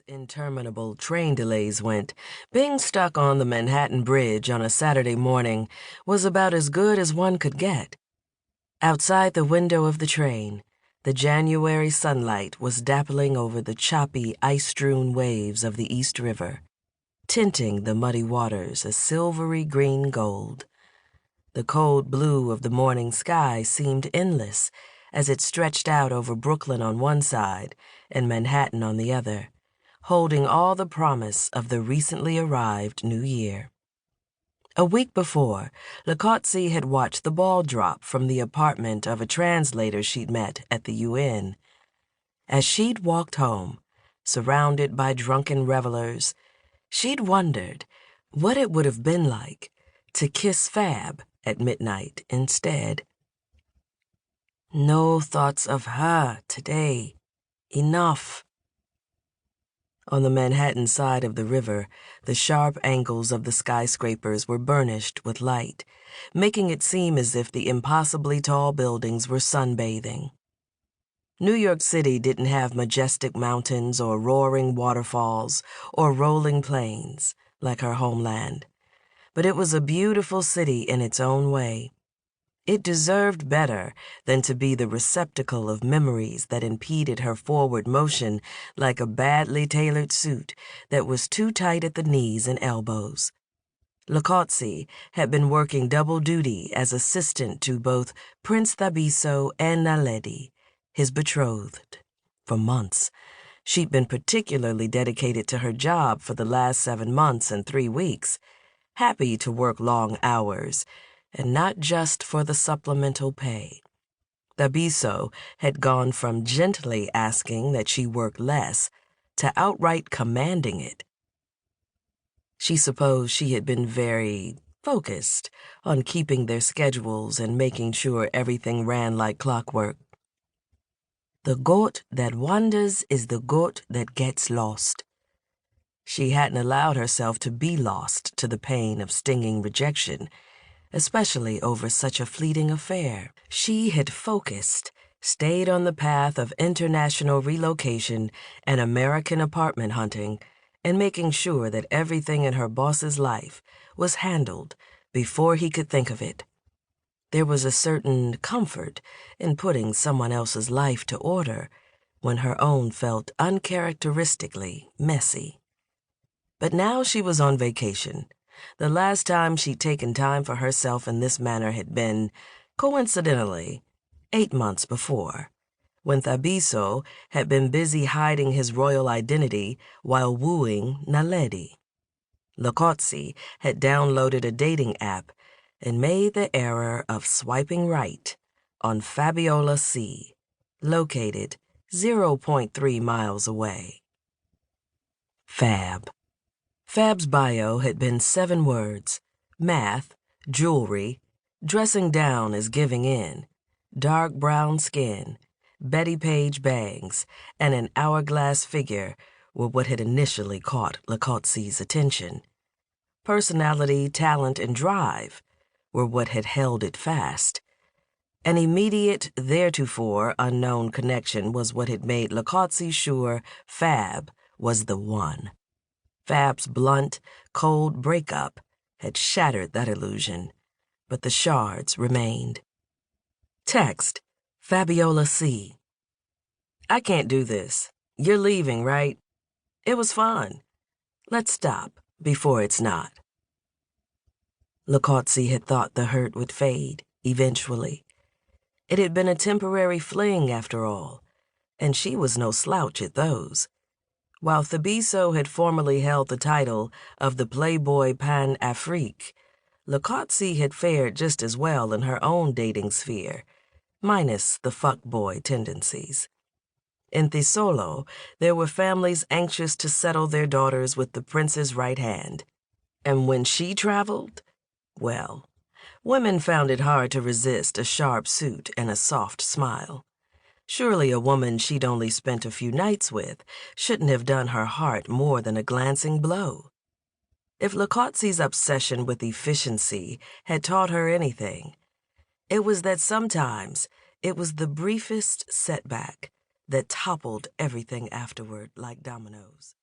interminable train delays went, being stuck on the Manhattan Bridge on a Saturday morning was about as good as one could get. Outside the window of the train, the January sunlight was dappling over the choppy, ice-strewn waves of the East River, tinting the muddy waters a silvery green gold. The cold blue of the morning sky seemed endless as it stretched out over Brooklyn on one side and Manhattan on the other, holding all the promise of the recently arrived new year. A week before, Likotsi had watched the ball drop from the apartment of a translator she'd met at the UN. As she'd walked home, surrounded by drunken revelers, she'd wondered what it would have been like to kiss Fab at midnight instead. No thoughts of her today. Enough. On the Manhattan side of the river, the sharp angles of the skyscrapers were burnished with light, making it seem as if the impossibly tall buildings were sunbathing. New York City didn't have majestic mountains or roaring waterfalls or rolling plains like her homeland, but it was a beautiful city in its own way. It deserved better than to be the receptacle of memories that impeded her forward motion like a badly tailored suit that was too tight at the knees and elbows. Likotsi had been working double duty as assistant to both Prince Thabiso and Naledi, his betrothed, for months. She'd been particularly dedicated to her job for the last 7 months and 3 weeks, happy to work long hours, and not just for the supplemental pay. Thabiso had gone from gently asking that she work less to outright commanding it. She supposed she had been very focused on keeping their schedules and making sure everything ran like clockwork. The goat that wanders is the goat that gets lost. She hadn't allowed herself to be lost to the pain of stinging rejection, especially over such a fleeting affair. She had focused, stayed on the path of international relocation and American apartment hunting, and making sure that everything in her boss's life was handled before he could think of it. There was a certain comfort in putting someone else's life to order when her own felt uncharacteristically messy. But now she was on vacation. The last time she'd taken time for herself in this manner had been, coincidentally, 8 months before, when Thabiso had been busy hiding his royal identity while wooing Naledi. Likotsi had downloaded a dating app and made the error of swiping right on Fabiola C, located 0.3 miles away. Fab. Fab's bio had been 7 words: math, jewelry, dressing down as giving in, dark brown skin, Betty Page bangs, and an hourglass figure were what had initially caught Likotsi's attention. Personality, talent, and drive were what had held it fast. An immediate, theretofore unknown connection was what had made Likotsi sure Fab was the one. Fab's blunt, cold breakup had shattered that illusion, but the shards remained. Text, Fabiola C. I can't do this. You're leaving, right? It was fun. Let's stop before it's not. Likotsi had thought the hurt would fade, eventually. It had been a temporary fling, after all, and she was no slouch at those. While Thabiso had formerly held the title of the Playboy Pan-Afrique, Likotsi had fared just as well in her own dating sphere, minus the fuckboy tendencies. In Thesolo, there were families anxious to settle their daughters with the prince's right hand. And when she traveled, well, women found it hard to resist a sharp suit and a soft smile. Surely a woman she'd only spent a few nights with shouldn't have done her heart more than a glancing blow. If Likotsi's obsession with efficiency had taught her anything, it was that sometimes it was the briefest setback that toppled everything afterward like dominoes.